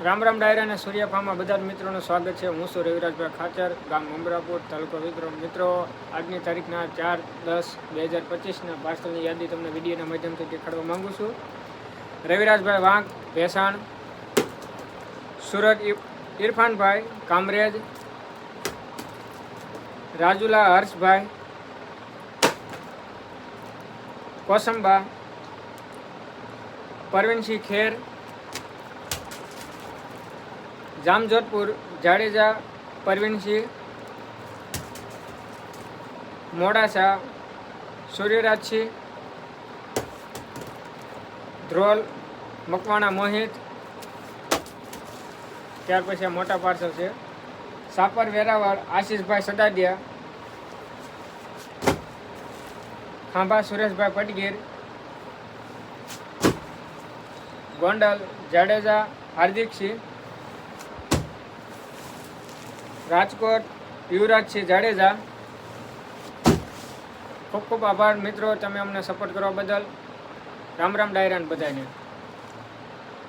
રામ રામ ડાયરા અને સૂર્ય ફાર્મમાં બધા જ મિત્રોનું સ્વાગત છે। હું છું રવિરાજભાઈ ખાચર, ગામ મમરાપુર, તાલુકો વિક્રમ। મિત્રો, આજની તારીખના 4/10/2025ના પાર્સલની યાદી તમને વિડીયોના માધ્યમથી દેખાડવા માંગુ છું। રવિરાજભાઈ વાંક ભેસાણ, સુરત ઇરફાનભાઈ કામરેજ, રાજુલા હર્ષભાઈ કોસંબા, પરવીનસિંહ ખેર, જામજોધપુર જાડેજા પરવીનસિંહ, મોડાસા સૂર્યરાજસિંહ, ધ્રોલ મકવાણા મોહિત। ત્યાર પછી આ મોટા પાર્સલ છે સાપર વેરાવળ આશીષભાઈ સદાદિયા, ખાંભા સુરેશભાઈ પટગીર, ગોંડલ જાડેજા હાર્દિકસિંહ, રાજકોટ યુવરાજસિંહ જાડેજા। ખૂબ ખૂબ આભાર મિત્રો, તમે અમને સપોર્ટ કરવા બદલ। રામ રામ ડાયરાન બધાને।